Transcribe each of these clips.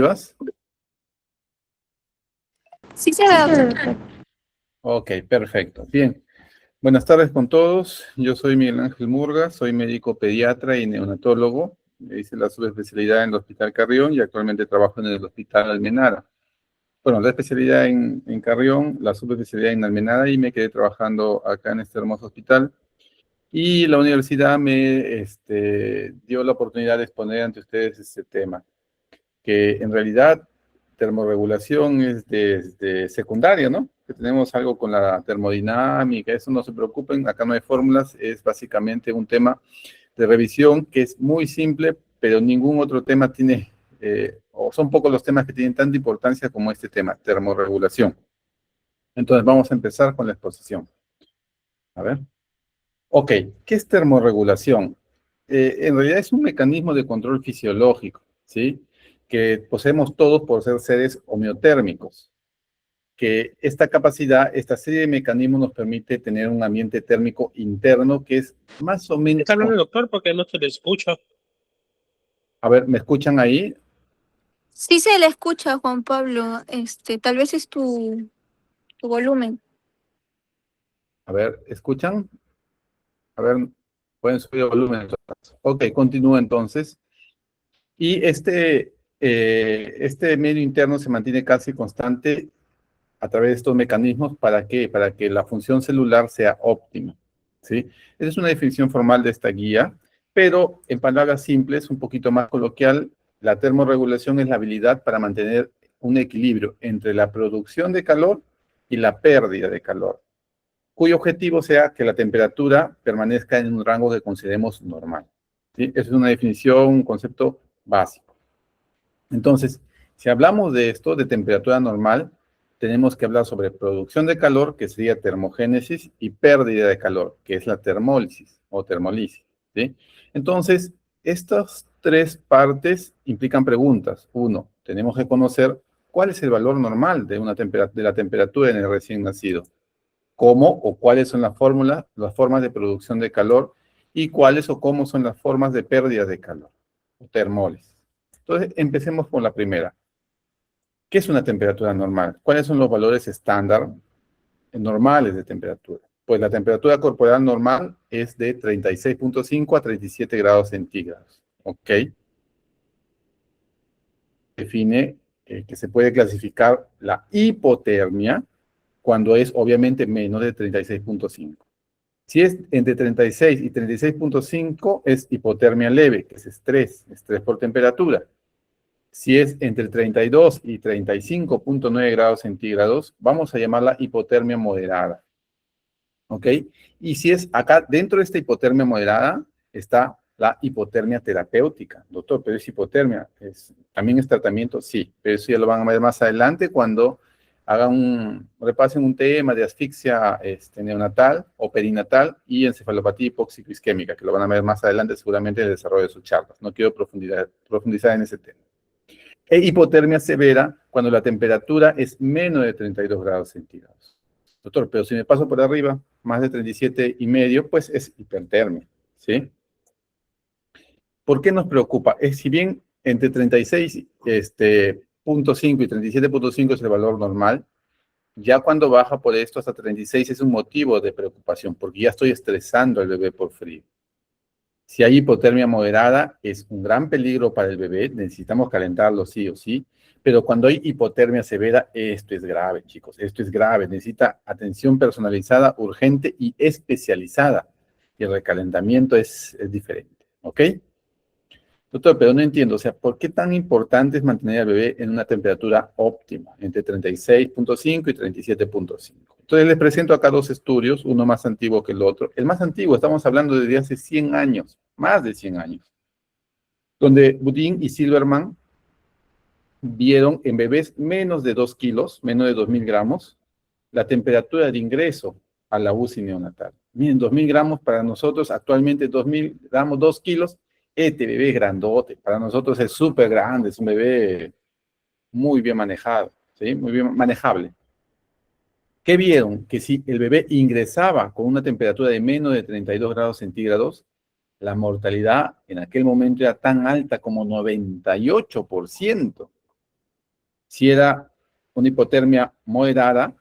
¿Vas? Sí se ve, doctor. Ok, perfecto. Bien. Buenas tardes con todos. Yo soy Miguel Ángel Murga, soy médico pediatra y neonatólogo. Hice la subespecialidad en el Hospital Carrión y actualmente trabajo en el Hospital Almenara. Bueno, la especialidad en Carrión, la subespecialidad en Almenara y me quedé trabajando acá en este hermoso hospital. Y la universidad me dio la oportunidad de exponer ante ustedes este tema, que en realidad termorregulación es de secundaria, ¿no? Que tenemos algo con la termodinámica, eso no se preocupen, acá no hay fórmulas, es básicamente un tema de revisión que es muy simple, pero ningún otro tema tiene, o son pocos los temas que tienen tanta importancia como este tema, termorregulación. Entonces vamos a empezar con la exposición. A ver. Ok, ¿qué es termorregulación? En realidad es un mecanismo de control fisiológico, ¿sí? Que poseemos todos por ser seres homeotérmicos, que esta capacidad, esta serie de mecanismos nos permite tener un ambiente térmico interno que es más o menos... ¿Está hablando el doctor? Porque no se le escucha. A ver, ¿me escuchan ahí? Sí se le escucha, Juan Pablo. Tal vez es tu volumen. A ver, ¿escuchan? A ver, pueden subir el volumen entonces. Ok, continúa entonces. Y este medio interno se mantiene casi constante a través de estos mecanismos. ¿Para qué? Para que la función celular sea óptima, ¿sí? Esa es una definición formal de esta guía, pero en palabras simples, un poquito más coloquial, la termorregulación es la habilidad para mantener un equilibrio entre la producción de calor y la pérdida de calor, cuyo objetivo sea que la temperatura permanezca en un rango que consideremos normal, ¿sí? Esa es una definición, un concepto básico. Entonces, si hablamos de esto, de temperatura normal, tenemos que hablar sobre producción de calor, que sería termogénesis, y pérdida de calor, que es la termólisis o termolisis, ¿sí? Entonces, estas tres partes implican preguntas. Uno, tenemos que conocer cuál es el valor normal de la temperatura en el recién nacido, cómo o cuáles son las fórmulas, las formas de producción de calor y cuáles o cómo son las formas de pérdida de calor, o termólisis. Entonces, empecemos por la primera. ¿Qué es una temperatura normal? ¿Cuáles son los valores estándar normales de temperatura? Pues la temperatura corporal normal es de 36.5 a 37 grados centígrados. ¿Ok? Define que se puede clasificar la hipotermia cuando es obviamente menos de 36.5. Si es entre 36 y 36.5 es hipotermia leve, que es estrés por temperatura. Si es entre 32 y 35.9 grados centígrados, vamos a llamarla hipotermia moderada. ¿Ok? Y si es acá, dentro de esta hipotermia moderada, está la hipotermia terapéutica. Doctor, pero es hipotermia. ¿También es tratamiento? Sí, pero eso ya lo van a ver más adelante cuando repasen un tema de asfixia neonatal o perinatal y encefalopatía hipóxico-isquémica, que lo van a ver más adelante seguramente en el desarrollo de sus charlas. No quiero profundizar en ese tema. E hipotermia severa cuando la temperatura es menos de 32 grados centígrados. Doctor, pero si me paso por arriba, más de 37,5, pues es hipertermia, ¿sí? ¿Por qué nos preocupa? Si bien entre 36.5 y 37.5 es el valor normal, ya cuando baja por esto hasta 36 es un motivo de preocupación, porque ya estoy estresando al bebé por frío. Si hay hipotermia moderada, es un gran peligro para el bebé, necesitamos calentarlo sí o sí, pero cuando hay hipotermia severa, esto es grave, chicos, esto es grave, necesita atención personalizada, urgente y especializada, y el recalentamiento es diferente, ¿ok? Doctor, pero no entiendo, o sea, ¿por qué tan importante es mantener al bebé en una temperatura óptima, entre 36.5 y 37.5? Entonces les presento acá dos estudios, uno más antiguo que el otro. El más antiguo, estamos hablando de hace 100 años, más de 100 años, donde Budin y Silverman vieron en bebés menos de 2 kilos, menos de 2.000 gramos, la temperatura de ingreso a la UCI neonatal. Miren, 2.000 gramos para nosotros, actualmente 2.000 gramos, 2 kilos, este bebé es grandote, para nosotros es súper grande, es un bebé muy bien manejado, ¿sí? Muy bien manejable. ¿Qué vieron? Que si el bebé ingresaba con una temperatura de menos de 32 grados centígrados, la mortalidad en aquel momento era tan alta como 98%. Si era una hipotermia moderada,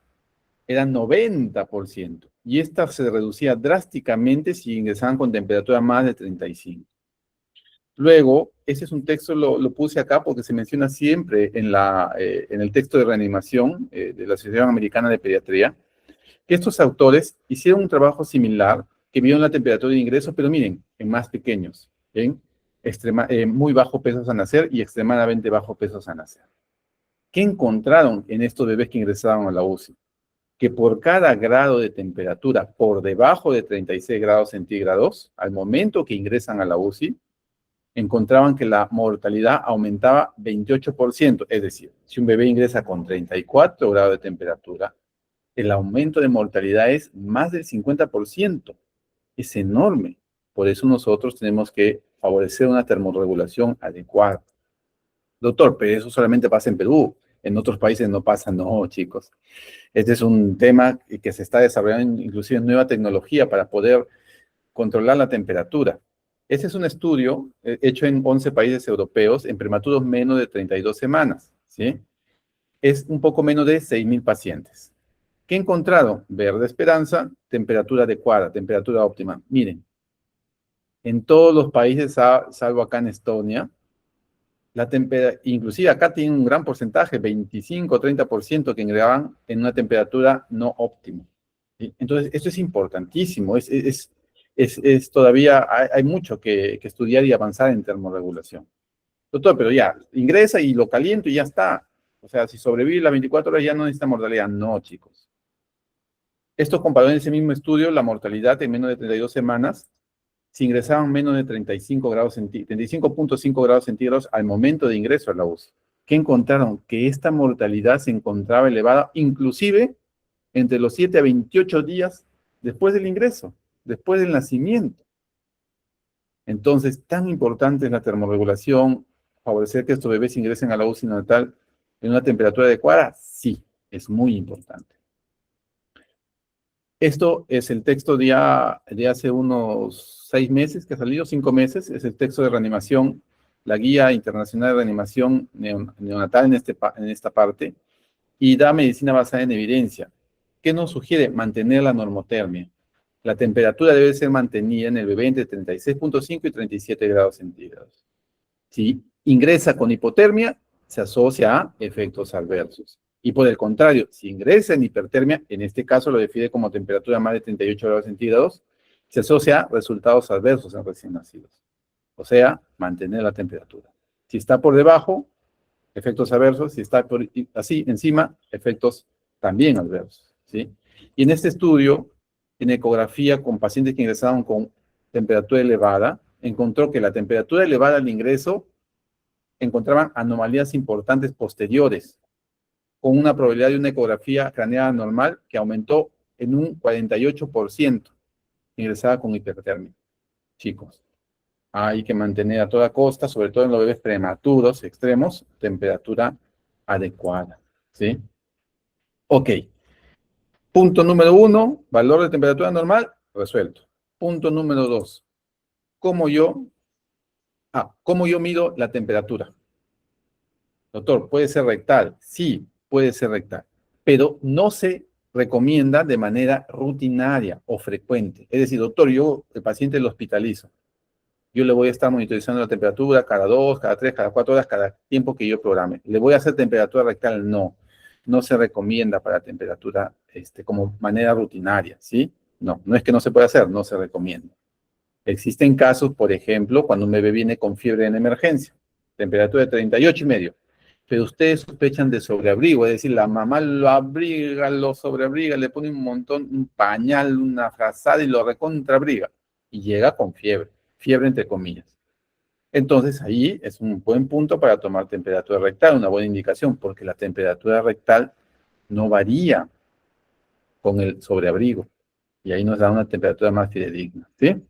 era 90%. Y esta se reducía drásticamente si ingresaban con temperatura más de 35. Luego, ese es un texto, lo puse acá porque se menciona siempre en el texto de reanimación de la Asociación Americana de Pediatría, que estos autores hicieron un trabajo similar, que vieron la temperatura de ingreso, pero miren, en más pequeños, en muy bajo pesos a nacer y extremadamente bajo pesos a nacer. ¿Qué encontraron en estos bebés que ingresaron a la UCI? Que por cada grado de temperatura por debajo de 36 grados centígrados, al momento que ingresan a la UCI, encontraban que la mortalidad aumentaba 28%. Es decir, si un bebé ingresa con 34 grados de temperatura, el aumento de mortalidad es más del 50%. Es enorme. Por eso nosotros tenemos que favorecer una termorregulación adecuada. Doctor, pero eso solamente pasa en Perú. En otros países no pasa, no, chicos. Este es un tema que se está desarrollando inclusive nueva tecnología para poder controlar la temperatura. Este es un estudio hecho en 11 países europeos en prematuros menos de 32 semanas, ¿sí? Es un poco menos de 6.000 pacientes. ¿Qué he encontrado? Verde esperanza, temperatura adecuada, temperatura óptima. Miren, en todos los países, salvo acá en Estonia, inclusive acá tiene un gran porcentaje, 25-30% que ingresaban en una temperatura no óptima. ¿Sí? Entonces, esto es importantísimo, todavía hay mucho que estudiar y avanzar en termorregulación. Doctor, pero ya, ingresa y lo caliento y ya está. O sea, si sobrevive las 24 horas ya no necesita mortalidad. No, chicos. Esto comparó en ese mismo estudio la mortalidad en menos de 32 semanas si ingresaban menos de 35.5 grados centígrados al momento de ingreso a la UCI. ¿Qué encontraron? Que esta mortalidad se encontraba elevada inclusive entre los 7 a 28 días después del ingreso, después del nacimiento. Entonces, tan importante es la termorregulación, favorecer que estos bebés ingresen a la UCI neonatal en una temperatura adecuada, sí, es muy importante. Esto es el texto de hace unos 6 meses que ha salido, 5 meses, es el texto de reanimación, la Guía Internacional de Reanimación Neonatal en esta parte, y da medicina basada en evidencia. ¿Qué nos sugiere? Mantener la normotermia. La temperatura debe ser mantenida en el bebé entre 36.5 y 37 grados centígrados. Si ingresa con hipotermia, se asocia a efectos adversos. Y por el contrario, si ingresa en hipertermia, en este caso lo define como temperatura más de 38 grados centígrados, se asocia a resultados adversos en recién nacidos. O sea, mantener la temperatura. Si está por debajo, efectos adversos. Si está así, encima, efectos también adversos. ¿Sí? Y en este estudio, en ecografía con pacientes que ingresaron con temperatura elevada, encontró que la temperatura elevada al ingreso encontraban anomalías importantes posteriores, con una probabilidad de una ecografía craneal normal que aumentó en un 48%, ingresada con hipertermia. Chicos, hay que mantener a toda costa, sobre todo en los bebés prematuros, extremos, temperatura adecuada, ¿sí? Ok. Punto número 1, valor de temperatura normal, resuelto. Punto número 2, ¿cómo yo mido la temperatura? Doctor, ¿puede ser rectal? Sí, puede ser rectal, pero no se recomienda de manera rutinaria o frecuente. Es decir, doctor, yo, el paciente lo hospitalizo. Yo le voy a estar monitorizando la temperatura cada 2, cada 3, cada 4 horas, cada tiempo que yo programe. ¿Le voy a hacer temperatura rectal? No. No se recomienda para temperatura como manera rutinaria, ¿sí? No, no es que no se pueda hacer, no se recomienda. Existen casos, por ejemplo, cuando un bebé viene con fiebre en emergencia, temperatura de 38,5, pero ustedes sospechan de sobreabrigo, es decir, la mamá lo abriga, lo sobreabriga, le pone un montón, un pañal, una frazada y lo recontrabriga, y llega con fiebre entre comillas. Entonces, ahí es un buen punto para tomar temperatura rectal, una buena indicación, porque la temperatura rectal no varía con el sobreabrigo, y ahí nos da una temperatura más fidedigna, ¿sí?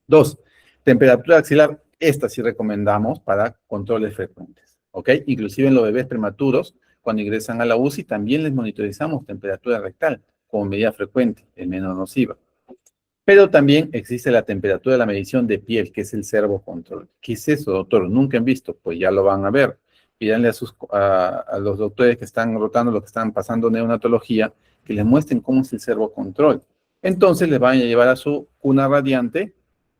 2, temperatura axilar, esta sí recomendamos para controles frecuentes, ¿ok? Inclusive en los bebés prematuros, cuando ingresan a la UCI, también les monitorizamos temperatura rectal como medida frecuente, es menos nociva. Pero también existe la temperatura de la medición de piel, que es el servocontrol. ¿Qué es eso, doctor? ¿Nunca han visto? Pues ya lo van a ver. pídanle a los doctores que están rotando, los que están pasando neonatología, que les muestren cómo es el servocontrol. Entonces les van a llevar a su cuna radiante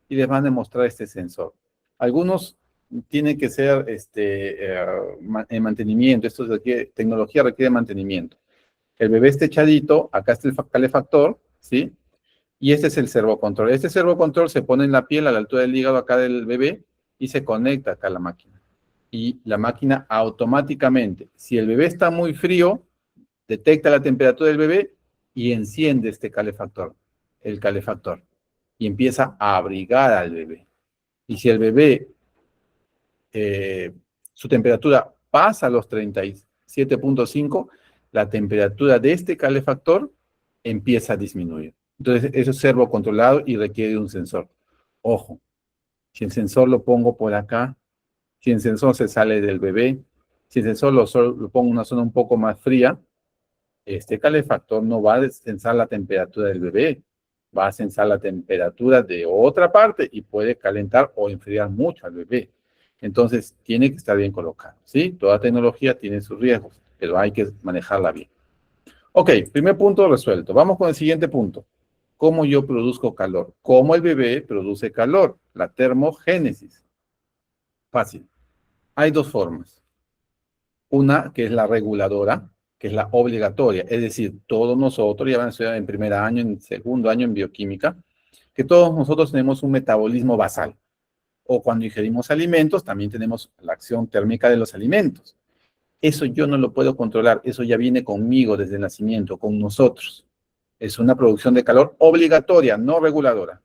y les van a mostrar este sensor. Algunos tienen que ser en mantenimiento, tecnología requiere mantenimiento. El bebé está echadito, acá está el calefactor, ¿sí? Y este es el servocontrol. Este servocontrol se pone en la piel a la altura del hígado acá del bebé y se conecta acá a la máquina. Y la máquina automáticamente, si el bebé está muy frío, detecta la temperatura del bebé y enciende el calefactor, y empieza a abrigar al bebé. Y si el bebé, su temperatura pasa a los 37.5, la temperatura de este calefactor empieza a disminuir. Entonces, eso es servocontrolado y requiere un sensor. Ojo, si el sensor lo pongo por acá, si el sensor se sale del bebé, si el sensor lo pongo en una zona un poco más fría, este calefactor no va a censar la temperatura del bebé, va a censar la temperatura de otra parte y puede calentar o enfriar mucho al bebé. Entonces, tiene que estar bien colocado, ¿sí? Toda tecnología tiene sus riesgos, pero hay que manejarla bien. Ok, primer punto resuelto. Vamos con el siguiente punto. ¿Cómo yo produzco calor? ¿Cómo el bebé produce calor? La termogénesis. Fácil. Hay dos formas. Una que es la reguladora, que es la obligatoria. Es decir, todos nosotros, ya van a estudiar en primer año, en segundo año en bioquímica, que todos nosotros tenemos un metabolismo basal. O cuando ingerimos alimentos, también tenemos la acción térmica de los alimentos. Eso yo no lo puedo controlar. Eso ya viene conmigo desde el nacimiento, con nosotros. Es una producción de calor obligatoria, no reguladora.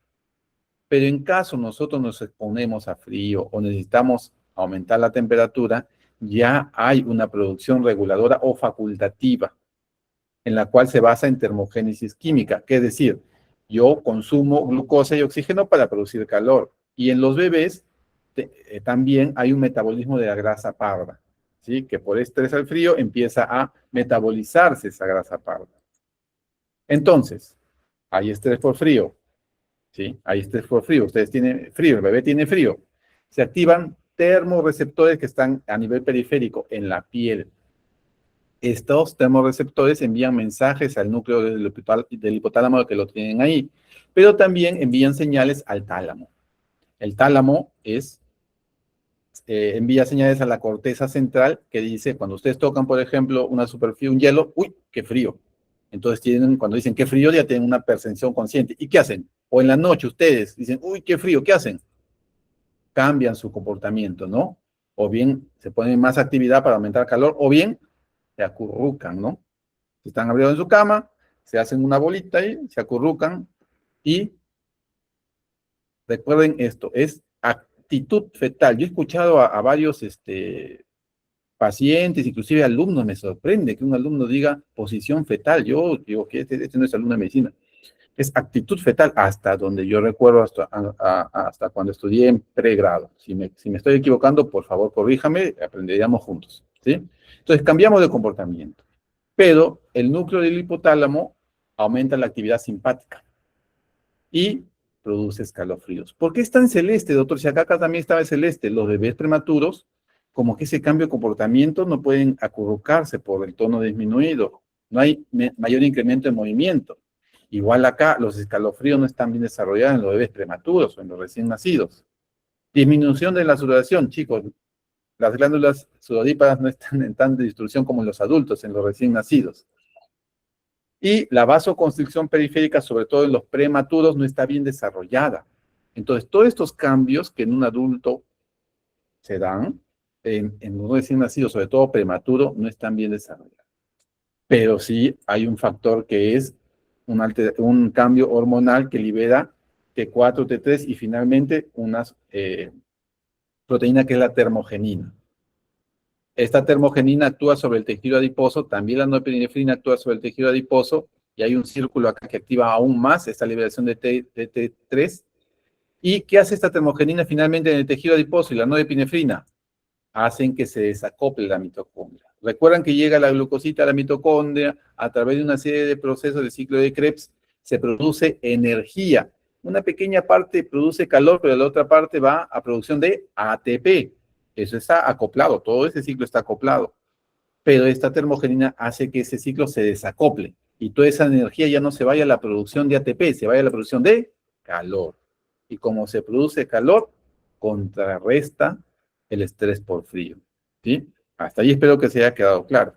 Pero en caso nosotros nos exponemos a frío o necesitamos aumentar la temperatura, ya hay una producción reguladora o facultativa, en la cual se basa en termogénesis química, que es decir, yo consumo glucosa y oxígeno para producir calor. Y en los bebés también hay un metabolismo de la grasa parda, ¿sí? Que por estrés al frío empieza a metabolizarse esa grasa parda. Entonces, hay estrés por frío, ¿sí? Hay estrés por frío. Ustedes tienen frío, el bebé tiene frío. Se activan termorreceptores que están a nivel periférico en la piel. Estos termorreceptores envían mensajes al núcleo del hipotálamo que lo tienen ahí, pero también envían señales al tálamo. El tálamo envía señales a la corteza central que dice, cuando ustedes tocan, por ejemplo, una superficie, un hielo, ¡uy, qué frío! Entonces cuando dicen qué frío, ya tienen una percepción consciente. ¿Y qué hacen? O en la noche ustedes dicen, ¡uy, qué frío! ¿Qué hacen? Cambian su comportamiento, ¿no? O bien se ponen más actividad para aumentar calor, o bien se acurrucan, ¿no? Están abriendo en su cama, se hacen una bolita ahí, se acurrucan y recuerden esto, es actitud fetal. Yo he escuchado a varios pacientes, inclusive alumnos, me sorprende que un alumno diga posición fetal. Yo digo que este no es alumno de medicina. Es actitud fetal hasta donde yo recuerdo, hasta cuando estudié en pregrado. Si me estoy equivocando, por favor, corríjame, aprenderíamos juntos, ¿sí? Entonces, cambiamos de comportamiento. Pero el núcleo del hipotálamo aumenta la actividad simpática y produce escalofríos. ¿Por qué está en celeste, doctor? Si acá también estaba en celeste, los bebés prematuros, como que ese cambio de comportamiento no pueden acurrucarse por el tono disminuido. No hay mayor incremento de movimiento. Igual acá, los escalofríos no están bien desarrollados en los bebés prematuros o en los recién nacidos. Disminución de la sudoración, chicos. Las glándulas sudoríparas no están en tanta distribución como en los adultos, en los recién nacidos. Y la vasoconstricción periférica, sobre todo en los prematuros, no está bien desarrollada. Entonces, todos estos cambios que en un adulto se dan, en un recién nacido, sobre todo prematuro, no están bien desarrollados. Pero sí hay un factor que es un cambio hormonal que libera T4, T3 y finalmente una proteína que es la termogenina. Esta termogenina actúa sobre el tejido adiposo, también la norepinefrina actúa sobre el tejido adiposo, y hay un círculo acá que activa aún más esta liberación de T3. ¿Y qué hace esta termogenina finalmente en el tejido adiposo y la norepinefrina? Hacen que se desacople la mitocondria. Recuerdan que llega la glucosita a la mitocondria, a través de una serie de procesos de ciclo de Krebs, se produce energía. Una pequeña parte produce calor, pero la otra parte va a producción de ATP. Eso está acoplado, todo ese ciclo está acoplado. Pero esta termogenina hace que ese ciclo se desacople y toda esa energía ya no se vaya a la producción de ATP, se vaya a la producción de calor. Y como se produce calor, contrarresta el estrés por frío. ¿Sí? Hasta ahí espero que se haya quedado claro.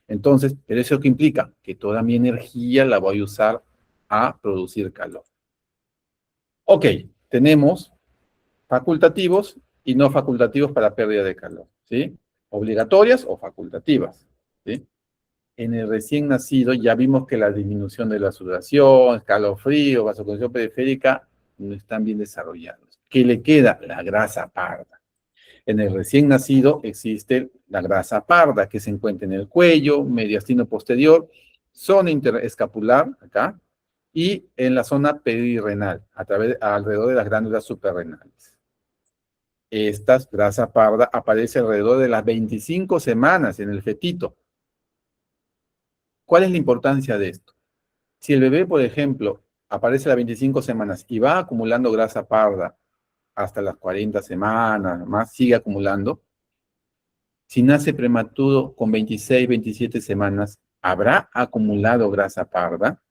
Entonces, ¿pero eso qué implica? Que toda mi energía la voy a usar a producir calor. Ok, tenemos facultativos y no facultativos para pérdida de calor, ¿sí? Obligatorias o facultativas, ¿sí? En el recién nacido ya vimos que la disminución de la sudoración, escalofrío, vasoconstricción periférica no están bien desarrollados. ¿Qué le queda? La grasa parda. En el recién nacido existe la grasa parda que se encuentra en el cuello, mediastino posterior, zona interescapular, acá, y en la zona perirenal, alrededor de las glándulas suprarrenales. Esta grasa parda aparece alrededor de las 25 semanas en el fetito. ¿Cuál es la importancia de esto? Si el bebé, por ejemplo, aparece a las 25 semanas y va acumulando grasa parda hasta las 40 semanas, más sigue acumulando, si nace prematuro con 26, 27 semanas, ¿habrá acumulado grasa parda?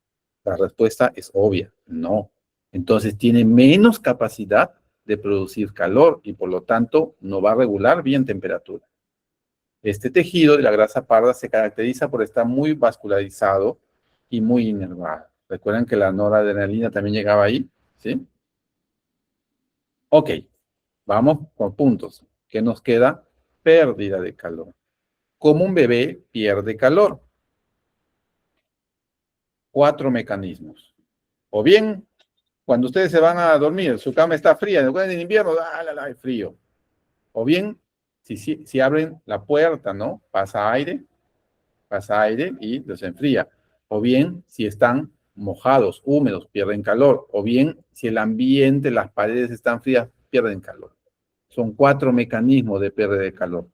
La respuesta es obvia, no. Entonces tiene menos capacidad de producir calor y por lo tanto no va a regular bien temperatura. Este tejido de la grasa parda se caracteriza por estar muy vascularizado y muy inervado. ¿Recuerdan que la noradrenalina también llegaba ahí? ¿Sí? Ok, vamos con puntos. ¿Qué nos queda? Pérdida de calor. ¿Cómo un bebé pierde calor? 4 mecanismos. O bien, cuando ustedes se van a dormir, su cama está fría, en invierno, hay frío. O bien, si abren la puerta, ¿no? Pasa aire y los enfría. O bien, si están mojados, húmedos, pierden calor. O bien, si el ambiente, las paredes están frías, pierden calor. Son 4 mecanismos de pérdida de calor.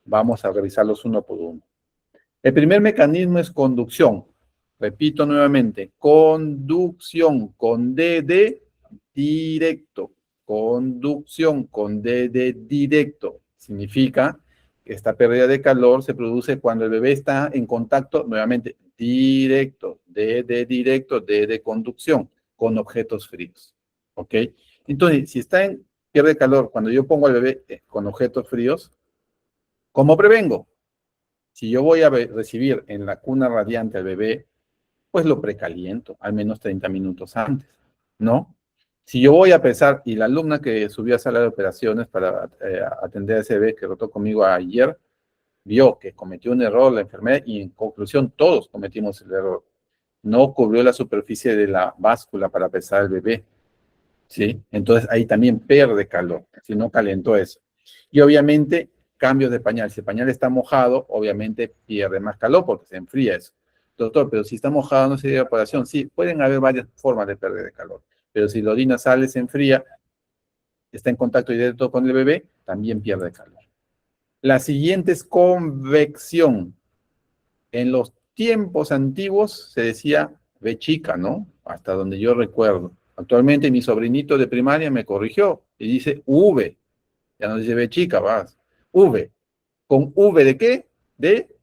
Vamos a revisarlos uno por uno. El primer mecanismo es conducción. Repito nuevamente, conducción con D de directo. Conducción con D de directo. Significa que esta pérdida de calor se produce cuando el bebé está en contacto, nuevamente, directo, D de directo, D de conducción, con objetos fríos. ¿Ok? Entonces, si pierde calor cuando yo pongo al bebé con objetos fríos, ¿cómo prevengo? Si yo voy a recibir en la cuna radiante al bebé, pues lo precaliento, al menos 30 minutos antes, ¿no? Si yo voy a pesar, y la alumna que subió a sala de operaciones para atender a ese bebé que rotó conmigo ayer, vio que cometió un error la enfermera y en conclusión todos cometimos el error. No cubrió la superficie de la báscula para pesar al bebé, ¿sí? Entonces ahí también pierde calor, si no calentó eso. Y obviamente, cambios de pañal. Si el pañal está mojado, obviamente pierde más calor porque se enfría eso. Doctor, pero si está mojado no se da evaporación. Sí, pueden haber varias formas de perder de calor. Pero si la orina sale, se enfría, está en contacto directo con el bebé, también pierde calor. La siguiente es convección. En los tiempos antiguos se decía B chica, ¿no? Hasta donde yo recuerdo. Actualmente mi sobrinito de primaria me corrigió y dice V. Ya no dice B chica, vas. V. ¿Con V de qué? De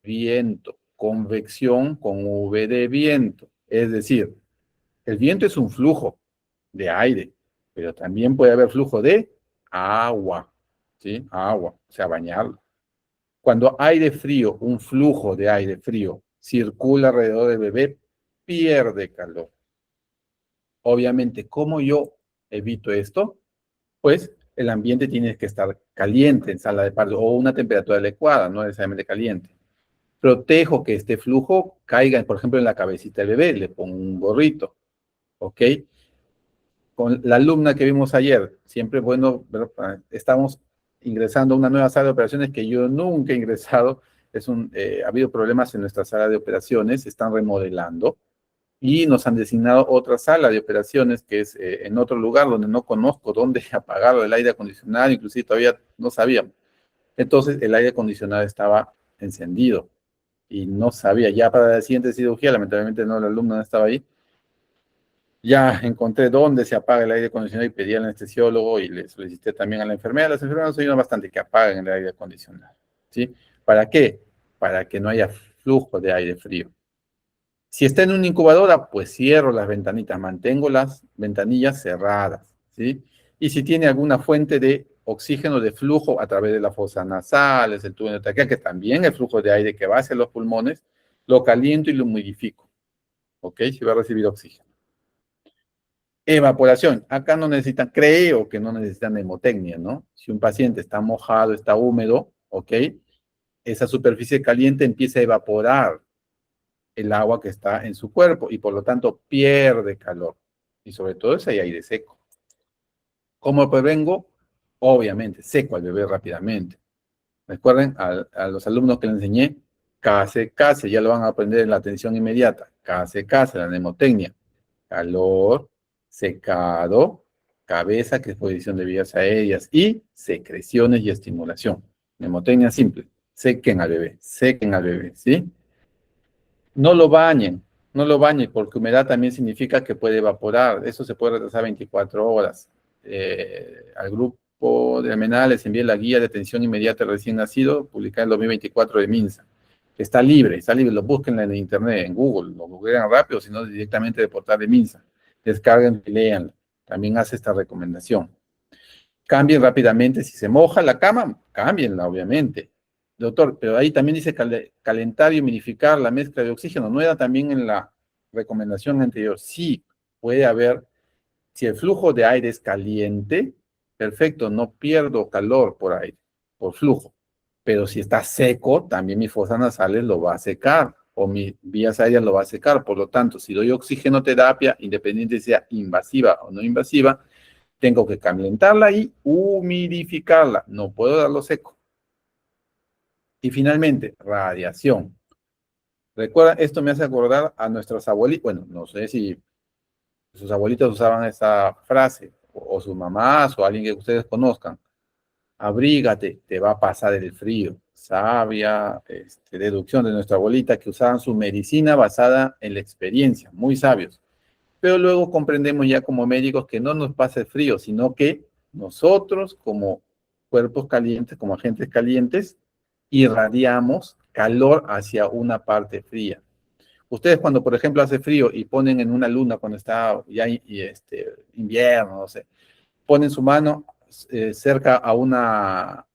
viento. Convección con V de viento. Es decir, el viento es un flujo de aire, pero también puede haber flujo de agua. ¿Sí? Agua, o sea, bañarlo. Cuando aire frío, un flujo de aire frío, circula alrededor del bebé, pierde calor. Obviamente, ¿cómo yo evito esto? Pues el ambiente tiene que estar caliente en sala de parto o una temperatura adecuada, no necesariamente caliente. Protejo que este flujo caiga, por ejemplo, en la cabecita del bebé, le pongo un gorrito, ¿ok? Con la alumna que vimos ayer, siempre bueno, estamos ingresando a una nueva sala de operaciones que yo nunca he ingresado. Ha habido problemas en nuestra sala de operaciones, se están remodelando y nos han designado otra sala de operaciones que es en otro lugar donde no conozco dónde apagar el aire acondicionado, inclusive todavía no sabíamos. Entonces el aire acondicionado estaba encendido y no sabía. Ya para la siguiente cirugía, lamentablemente no, la alumna no estaba ahí. Ya encontré dónde se apaga el aire acondicionado y pedí al anestesiólogo y le solicité también a la enfermera. Las enfermeras nos ayudan bastante que apaguen el aire acondicionado, ¿sí? ¿Para qué? Para que no haya flujo de aire frío. Si está en una incubadora, pues cierro las ventanitas, mantengo las ventanillas cerradas, ¿sí? Y si tiene alguna fuente de oxígeno de flujo a través de las fosas nasales, el tubo de traquea, que también el flujo de aire que va hacia los pulmones, lo caliento y lo humidifico, ¿ok? Si va a recibir oxígeno. Evaporación. Acá no necesitan, creo que no necesitan nemotecnia, ¿no? Si un paciente está mojado, está húmedo, ¿ok? Esa superficie caliente empieza a evaporar el agua que está en su cuerpo y por lo tanto pierde calor. Y sobre todo si hay aire seco. ¿Cómo prevengo? Obviamente, seco al bebé rápidamente. Recuerden a los alumnos que les enseñé, case, case, ya lo van a aprender en la atención inmediata. Case, case, la mnemotecnia. Calor, secado, cabeza, que es posición de vías aéreas, y secreciones y estimulación. Mnemotecnia simple. Sequen al bebé, ¿sí? No lo bañen, no lo bañen, porque humedad también significa que puede evaporar. Eso se puede retrasar 24 horas. Al grupo de Almenara les envié la guía de atención inmediata al recién nacido, publicada en 2024 de MINSA. Está libre, lo busquen en internet, en Google, lo googlean rápido, sino directamente del portal de MINSA. Descarguen y leanlo. También hace esta recomendación. Cambien rápidamente. Si se moja la cama, cámbienla, obviamente. Doctor, pero ahí también dice calentar y humidificar la mezcla de oxígeno. ¿No era también en la recomendación anterior? Sí, puede haber. Si el flujo de aire es caliente, perfecto, no pierdo calor por aire, por flujo. Pero si está seco, también mis fosas nasales lo va a secar o mis vías aéreas lo va a secar. Por lo tanto, si doy oxigenoterapia, independiente sea invasiva o no invasiva, tengo que calentarla y humidificarla. No puedo darlo seco. Y finalmente, radiación. Recuerda, esto me hace acordar a nuestros abuelitos. Bueno, no sé si sus abuelitos usaban esa frase, o sus mamás, o alguien que ustedes conozcan. Abrígate, te va a pasar el frío. Sabia deducción de nuestra abuelita que usaban su medicina basada en la experiencia. Muy sabios. Pero luego comprendemos ya como médicos que no nos pasa el frío, sino que nosotros como cuerpos calientes, como agentes calientes, irradiamos calor hacia una parte fría. Ustedes cuando, por ejemplo, hace frío y ponen en una luna cuando está ya invierno, no sé, ponen su mano cerca a una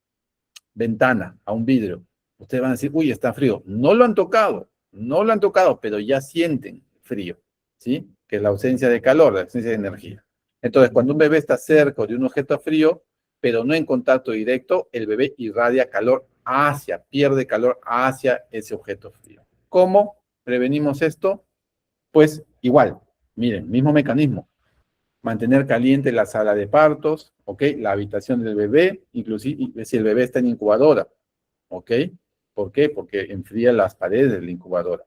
ventana, a un vidrio. Ustedes van a decir, uy, está frío. No lo han tocado, no lo han tocado, pero ya sienten frío, ¿sí? Que es la ausencia de calor, la ausencia de energía. Entonces, cuando un bebé está cerca de un objeto frío, pero no en contacto directo, el bebé irradia calor pierde calor hacia ese objeto frío. ¿Cómo prevenimos esto? Pues igual, miren, mismo mecanismo. Mantener caliente la sala de partos, ¿ok? La habitación del bebé, inclusive si el bebé está en incubadora, ¿ok? ¿Por qué? Porque enfría las paredes de la incubadora.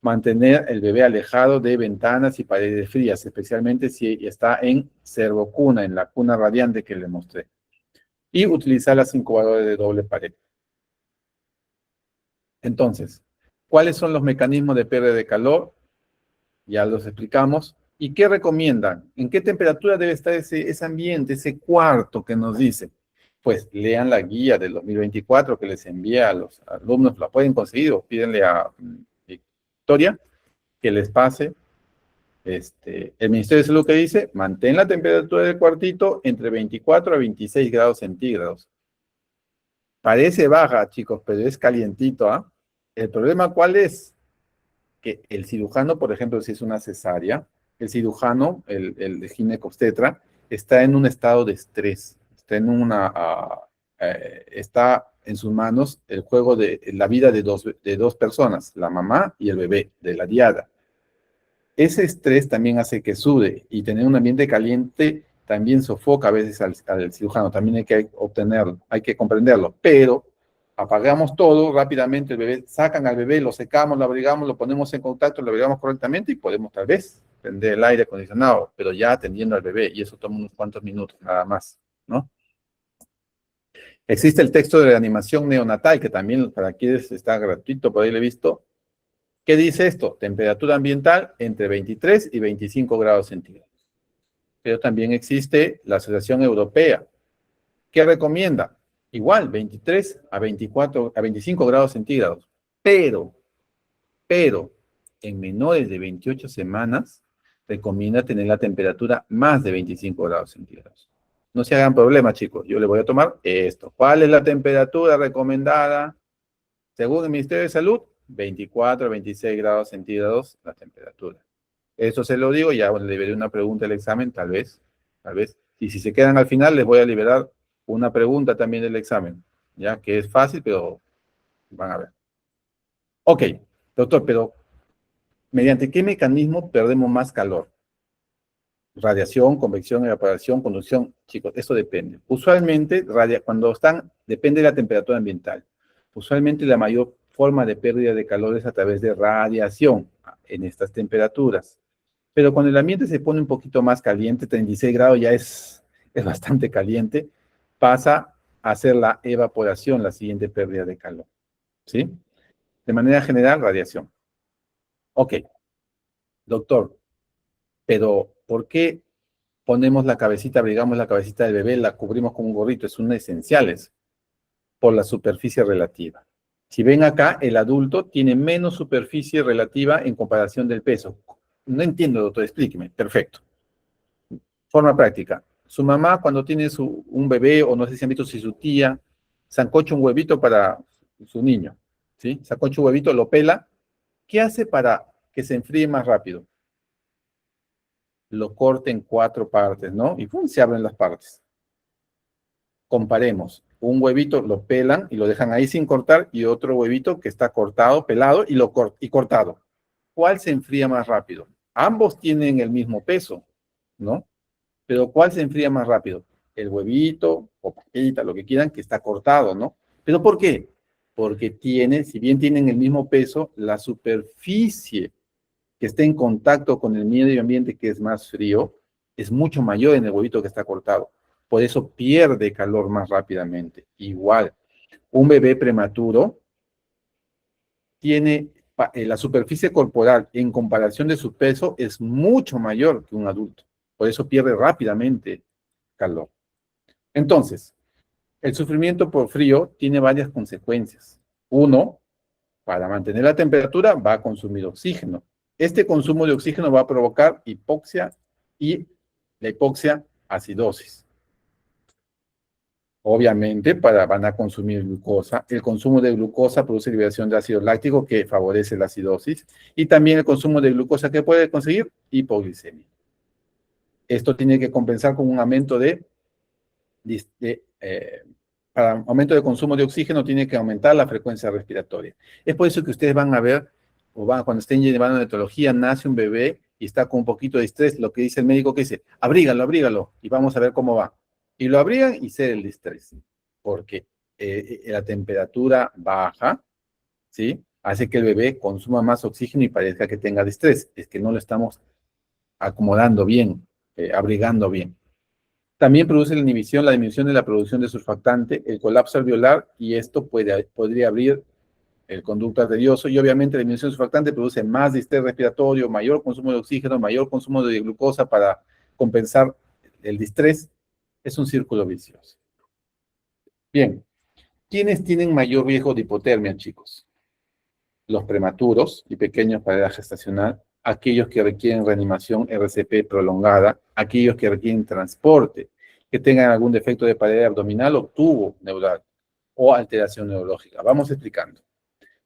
Mantener el bebé alejado de ventanas y paredes frías, especialmente si está en cervocuna, en la cuna radiante que le mostré. Y utilizar las incubadoras de doble pared. Entonces, ¿cuáles son los mecanismos de pérdida de calor? Ya los explicamos. ¿Y qué recomiendan? ¿En qué temperatura debe estar ese ambiente, ese cuarto que nos dice? Pues lean la guía del 2024 que les envía a los alumnos, la pueden conseguir o pídenle a Victoria que les pase. El Ministerio de Salud que dice, mantén la temperatura del cuartito entre 24 a 26 grados centígrados. Parece baja, chicos, pero es calientito, ¿ah? ¿El problema cuál es? Que el cirujano, por ejemplo, si es una cesárea, el cirujano, el ginecobstetra, está en un estado de estrés, está en sus manos el juego de la vida de dos personas, la mamá y el bebé, de la diada. Ese estrés también hace que sude y tener un ambiente caliente también sofoca a veces al cirujano, también hay que obtenerlo, hay que comprenderlo, pero apagamos todo rápidamente, el bebé, sacan al bebé, lo secamos, lo abrigamos, lo ponemos en contacto, lo abrigamos correctamente y podemos tal vez prender el aire acondicionado, pero ya atendiendo al bebé y eso toma unos cuantos minutos nada más, ¿no? Existe el texto de reanimación neonatal que también para quienes está gratuito, por ahí lo he visto, ¿Qué dice esto? Temperatura ambiental entre 23 y 25 grados centígrados. Pero también existe la Asociación Europea. ¿Qué recomienda? Igual, 23 a 25 grados centígrados. Pero, en menores de 28 semanas, recomienda tener la temperatura más de 25 grados centígrados. No se hagan problema, chicos. Yo les voy a tomar esto. ¿Cuál es la temperatura recomendada? Según el Ministerio de Salud, 24 a 26 grados centígrados la temperatura. Eso se lo digo, ya le liberé una pregunta del examen, tal vez. Y si se quedan al final, les voy a liberar una pregunta también del examen, ya que es fácil, pero van a ver. Ok, doctor, pero ¿mediante qué mecanismo perdemos más calor? Radiación, convección, evaporación, conducción. Chicos, eso depende. Usualmente, depende de la temperatura ambiental. Usualmente la mayor forma de pérdida de calor es a través de radiación en estas temperaturas. Pero cuando el ambiente se pone un poquito más caliente, 36 grados ya es bastante caliente, pasa a ser la evaporación la siguiente pérdida de calor. ¿Sí? De manera general, radiación. Ok, doctor, pero ¿por qué ponemos la cabecita, abrigamos la cabecita del bebé, la cubrimos con un gorrito? Es un esenciales por la superficie relativa. Si ven acá, el adulto tiene menos superficie relativa en comparación del peso. No entiendo, doctor, explíqueme. Perfecto. Forma práctica. Su mamá, cuando tiene un bebé, o no sé si han visto si su tía, sancocha un huevito para su niño, ¿sí? Sancocha un huevito, lo pela. ¿Qué hace para que se enfríe más rápido? Lo corta en 4 partes, ¿no? Y ¡pum! Se abren las partes. Comparemos. Un huevito lo pelan y lo dejan ahí sin cortar, y otro huevito que está cortado, pelado y cortado. ¿Cuál se enfría más rápido? Ambos tienen el mismo peso, ¿no? Pero ¿cuál se enfría más rápido? El huevito o papita, lo que quieran, que está cortado, ¿no? ¿Pero por qué? Porque si bien tienen el mismo peso, la superficie que está en contacto con el medio ambiente, que es más frío, es mucho mayor en el huevito que está cortado. Por eso pierde calor más rápidamente. Igual, un bebé prematuro tiene la superficie corporal en comparación de su peso es mucho mayor que un adulto. Por eso pierde rápidamente calor. Entonces, el sufrimiento por frío tiene varias consecuencias. Uno, para mantener la temperatura va a consumir oxígeno. Este consumo de oxígeno va a provocar hipoxia y la hipoxia acidosis. Obviamente, van a consumir glucosa. El consumo de glucosa produce liberación de ácido láctico que favorece la acidosis. Y también el consumo de glucosa que puede conseguir hipoglicemia. Esto tiene que compensar con un aumento para aumento de consumo de oxígeno tiene que aumentar la frecuencia respiratoria. Es por eso que ustedes van a ver, cuando estén llevando neonatología, nace un bebé y está con un poquito de estrés, lo que dice el médico, que dice, abrígalo, y vamos a ver cómo va. Y lo abrigan y cede el estrés, porque la temperatura baja, ¿sí? Hace que el bebé consuma más oxígeno y parezca que tenga estrés. Es que no lo estamos acomodando bien, abrigando bien. También produce la disminución de la producción de surfactante, el colapso alveolar, y esto podría abrir el conducto arterioso, y obviamente la disminución de surfactante produce más distrés respiratorio, mayor consumo de oxígeno, mayor consumo de glucosa para compensar el distrés. Es un círculo vicioso. Bien, ¿quiénes tienen mayor riesgo de hipotermia, chicos? Los prematuros y pequeños para edad gestacional, aquellos que requieren reanimación RCP prolongada, aquellos que requieren transporte, que tengan algún defecto de pared abdominal o tubo neural o alteración neurológica. Vamos explicando.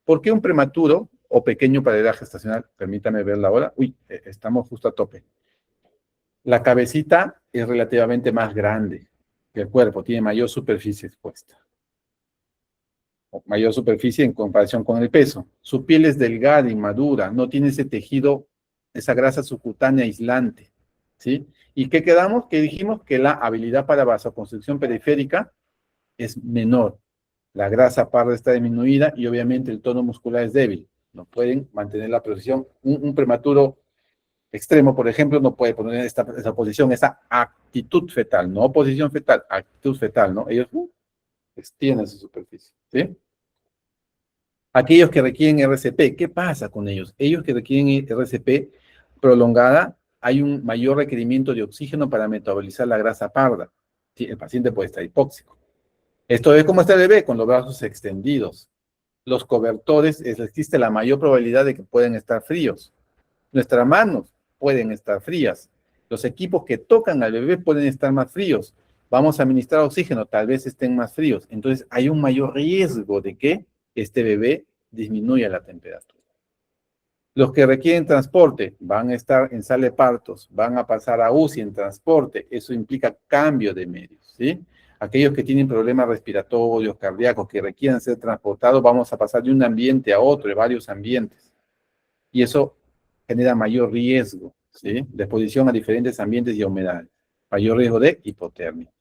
¿Por qué un prematuro o pequeño para edad gestacional? Permítame verla ahora. Uy, estamos justo a tope. La cabecita es relativamente más grande que el cuerpo, tiene mayor superficie expuesta. Mayor superficie en comparación con el peso. Su piel es delgada, inmadura, no tiene ese tejido, esa grasa subcutánea aislante, ¿sí? ¿Y qué quedamos? Que dijimos que la habilidad para vasoconstricción periférica es menor. La grasa parda está disminuida y obviamente el tono muscular es débil. No pueden mantener la posición. Un prematuro extremo, por ejemplo, no puede poner esa posición, esa actitud fetal, no posición fetal, actitud fetal, ¿no? Ellos extienden su superficie, ¿sí? Aquellos que requieren RCP, ¿qué pasa con ellos? Ellos que requieren RCP prolongada, hay un mayor requerimiento de oxígeno para metabolizar la grasa parda. Sí, el paciente puede estar hipóxico. Esto es como está el bebé, con los brazos extendidos. Los cobertores, existe la mayor probabilidad de que pueden estar fríos. Nuestras manos pueden estar frías. Los equipos que tocan al bebé pueden estar más fríos. Vamos a administrar oxígeno, tal vez estén más fríos. Entonces hay un mayor riesgo de que este bebé disminuya la temperatura. Los que requieren transporte van a estar en sala de partos, van a pasar a UCI en transporte. Eso implica cambio de medios, ¿sí? Aquellos que tienen problemas respiratorios, cardíacos, que requieran ser transportados, vamos a pasar de un ambiente a otro, de varios ambientes. Y eso genera mayor riesgo, ¿sí? De exposición a diferentes ambientes y humedades. Mayor riesgo de hipotermia.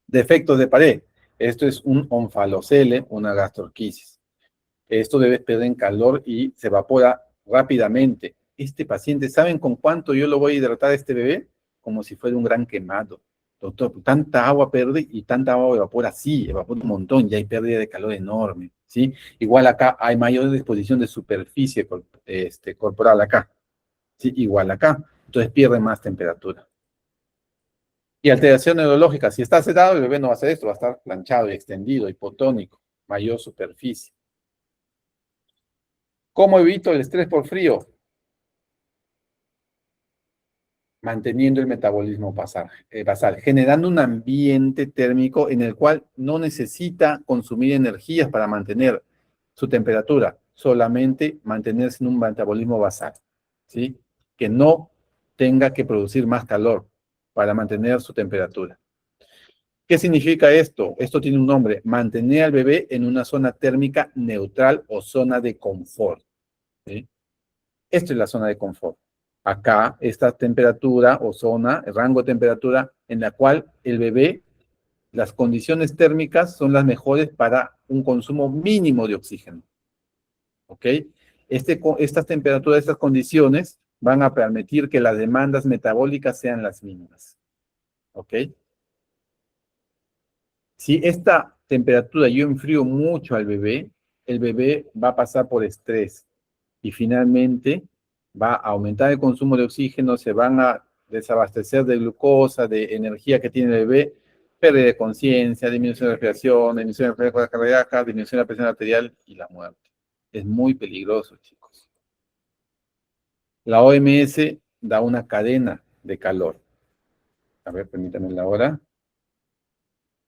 Defectos de pared. Esto es un onfalocele, una gastrosquisis. Esto debe perder en calor y se evapora rápidamente. Este paciente, ¿saben con cuánto yo lo voy a hidratar a este bebé? Como si fuera un gran quemado. Doctor, tanta agua pierde y tanta agua evapora, sí, evapora un montón y hay pérdida de calor enorme, ¿sí? Igual acá hay mayor disposición de superficie corporal acá, ¿sí? Igual acá, entonces pierde más temperatura. Y alteración neurológica, si está sedado el bebé no va a hacer esto, va a estar planchado y extendido, hipotónico, mayor superficie. ¿Cómo evito el estrés por frío? Manteniendo el metabolismo basal, generando un ambiente térmico en el cual no necesita consumir energías para mantener su temperatura, solamente mantenerse en un metabolismo basal, ¿sí? Que no tenga que producir más calor para mantener su temperatura. ¿Qué significa esto? Esto tiene un nombre, mantener al bebé en una zona térmica neutral o zona de confort, ¿sí? Esto es la zona de confort. Acá, esta temperatura o zona, el rango de temperatura en la cual el bebé, las condiciones térmicas son las mejores para un consumo mínimo de oxígeno. ¿Ok? Estas temperaturas, estas condiciones van a permitir que las demandas metabólicas sean las mínimas. ¿Ok? Si esta temperatura yo enfrío mucho al bebé, el bebé va a pasar por estrés y finalmente va a aumentar el consumo de oxígeno, se van a desabastecer de glucosa, de energía que tiene el bebé, pérdida de conciencia, disminución de respiración, disminución de frecuencia cardíaca, disminución de la presión arterial y la muerte. Es muy peligroso, chicos. La OMS da una cadena de calor. A ver, permítanme la hora.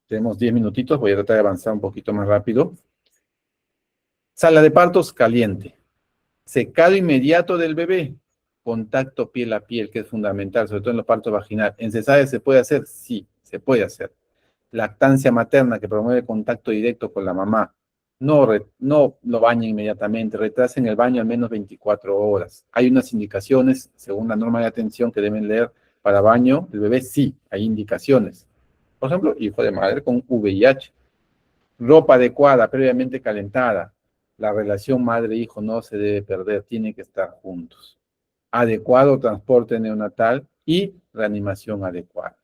Tenemos 10 minutitos, voy a tratar de avanzar un poquito más rápido. Sala de partos caliente. Secado inmediato del bebé. Contacto piel a piel, que es fundamental, sobre todo en los partos vaginales. ¿En cesárea se puede hacer? Sí, se puede hacer. Lactancia materna que promueve contacto directo con la mamá. No lo bañen inmediatamente, retrasen el baño al menos 24 horas. Hay unas indicaciones, según la norma de atención que deben leer para baño del bebé, sí, hay indicaciones. Por ejemplo, hijo de madre con VIH. Ropa adecuada, previamente calentada. La relación madre-hijo no se debe perder, tiene que estar juntos. Adecuado transporte neonatal y reanimación adecuada.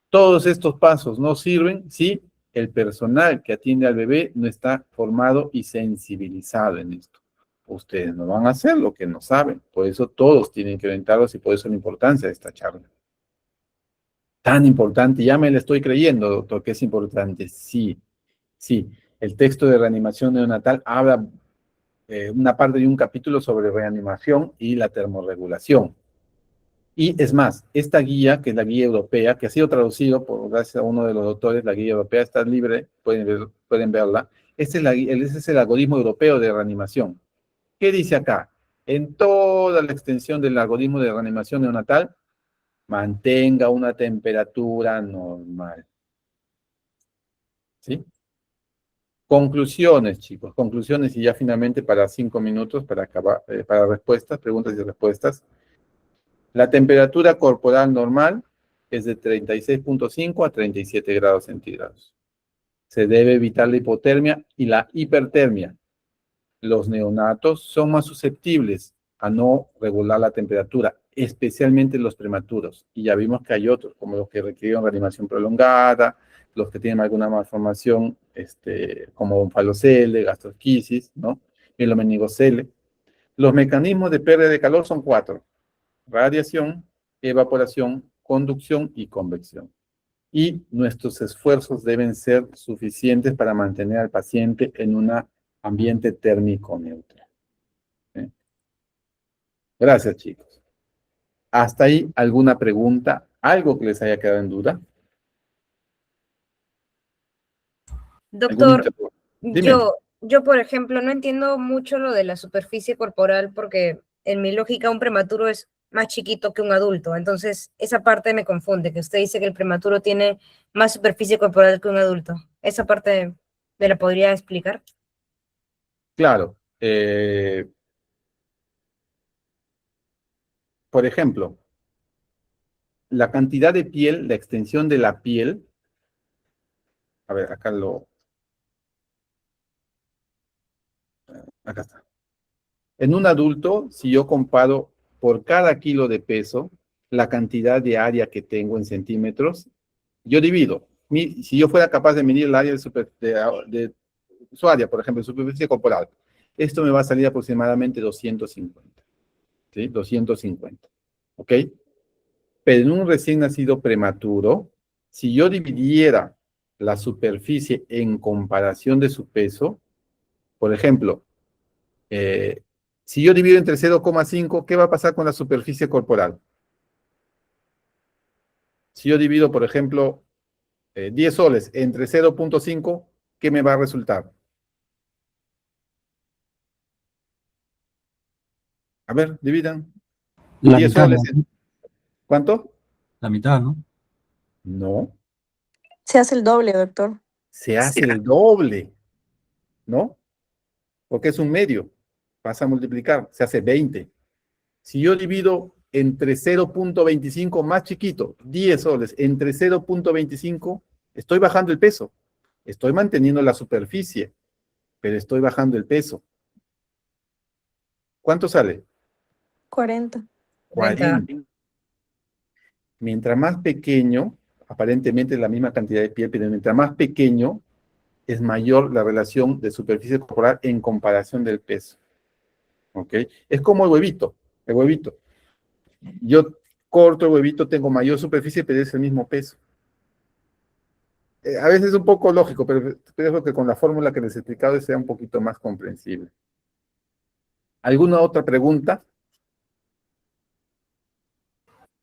Todos estos pasos no sirven si el personal que atiende al bebé no está formado y sensibilizado en esto. Ustedes no van a hacer lo que no saben. Por eso todos tienen que orientarlos y por eso la importancia de esta charla. Tan importante, ya me la estoy creyendo, doctor, que es importante. Sí, sí. El texto de reanimación neonatal habla una parte de un capítulo sobre reanimación y la termorregulación. Y es más, esta guía, que es la guía europea, que ha sido traducido gracias a uno de los doctores, la guía europea está libre, pueden verla. Ese es el algoritmo europeo de reanimación. ¿Qué dice acá? En toda la extensión del algoritmo de reanimación neonatal, mantenga una temperatura normal. ¿Sí? Conclusiones, chicos, conclusiones y ya finalmente para 5 minutos para acabar, para respuestas, preguntas y respuestas. La temperatura corporal normal es de 36.5 a 37 grados centígrados. Se debe evitar la hipotermia y la hipertermia. Los neonatos son más susceptibles a no regular la temperatura, especialmente los prematuros. Y ya vimos que hay otros, como los que requieren reanimación prolongada, los que tienen alguna malformación, como onfalocele, gastrosquisis, ¿no? Mielomeningocele. Los mecanismos de pérdida de calor son 4. Radiación, evaporación, conducción y convección. Y nuestros esfuerzos deben ser suficientes para mantener al paciente en un ambiente térmico neutro. ¿Sí? Gracias, chicos. ¿Hasta ahí alguna pregunta? ¿Algo que les haya quedado en duda? Doctor, Dime. yo, por ejemplo, no entiendo mucho lo de la superficie corporal porque en mi lógica un prematuro es más chiquito que un adulto. Entonces, esa parte me confunde, que usted dice que el prematuro tiene más superficie corporal que un adulto. ¿Esa parte me la podría explicar? Claro. Por ejemplo, la cantidad de piel, la extensión de la piel. A ver, acá está. En un adulto, si yo comparo por cada kilo de peso la cantidad de área que tengo en centímetros, yo divido. Si yo fuera capaz de medir el área de su área, por ejemplo, superficie corporal, esto me va a salir aproximadamente 250. ¿Sí? 250. ¿Ok? Pero en un recién nacido prematuro, si yo dividiera la superficie en comparación de su peso, por ejemplo, si yo divido entre 0,5, ¿qué va a pasar con la superficie corporal? Si yo divido, por ejemplo, 10 soles entre 0,5, ¿qué me va a resultar? A ver, dividan. La 10 mitad, soles. ¿no? ¿Cuánto? La mitad, ¿no? No, Se hace el doble, doctor. se hace el doble, ¿no? Porque es un medio. Pasa a multiplicar, se hace 20. Si yo divido entre 0,25 más chiquito, 10 soles, entre 0,25, estoy bajando el peso. Estoy manteniendo la superficie, pero estoy bajando el peso. ¿Cuánto sale? 40. 40. Mientras más pequeño, aparentemente es la misma cantidad de piel, pero mientras más pequeño, es mayor la relación de superficie corporal en comparación del peso. ¿Ok? Es como el huevito. El huevito. Yo corto el huevito, tengo mayor superficie, pero es el mismo peso. A veces es un poco lógico, pero creo que con la fórmula que les he explicado sea un poquito más comprensible. ¿Alguna otra pregunta?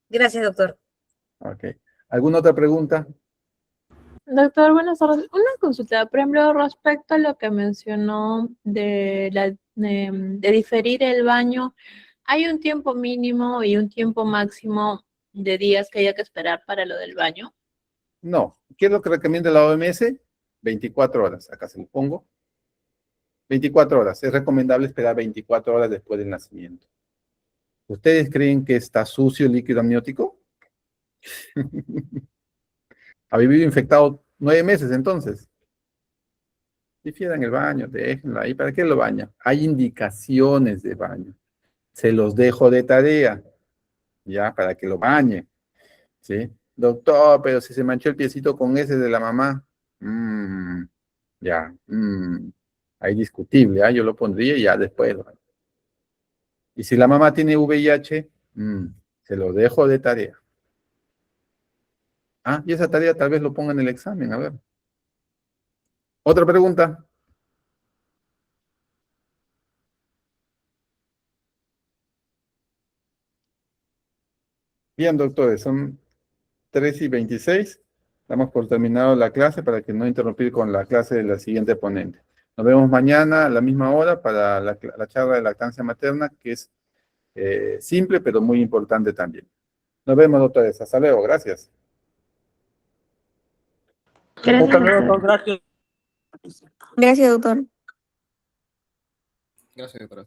Gracias, doctor. Ok. ¿Alguna otra pregunta? Doctor, buenas tardes. Una consulta, por ejemplo, respecto a lo que mencionó de diferir el baño, ¿hay un tiempo mínimo y un tiempo máximo de días que haya que esperar para lo del baño? No. ¿Qué es lo que recomienda la OMS? 24 horas. Acá se lo pongo. 24 horas. Es recomendable esperar 24 horas después del nacimiento. ¿Ustedes creen que está sucio el líquido amniótico? Ha vivido infectado 9 meses entonces. Difieran el baño, déjenlo ahí. ¿Para qué lo baña? Hay indicaciones de baño. Se los dejo de tarea, ya, para que lo bañe. ¿Sí? Doctor, pero si se manchó el piecito con ese de la mamá. Ya, ahí discutible, ¿ah? Yo lo pondría y ya después. Y si la mamá tiene VIH, se lo dejo de tarea. Ah, y esa tarea tal vez lo ponga en el examen, a ver. ¿Otra pregunta? Bien, doctores, son 3:26. Damos por terminado la clase para que no interrumpir con la clase de la siguiente ponente. Nos vemos mañana a la misma hora para la charla de lactancia materna, que es simple, pero muy importante también. Nos vemos, doctores. Hasta luego. Gracias. Hasta luego, doctor. Gracias. Gracias, doctor. Gracias, doctora.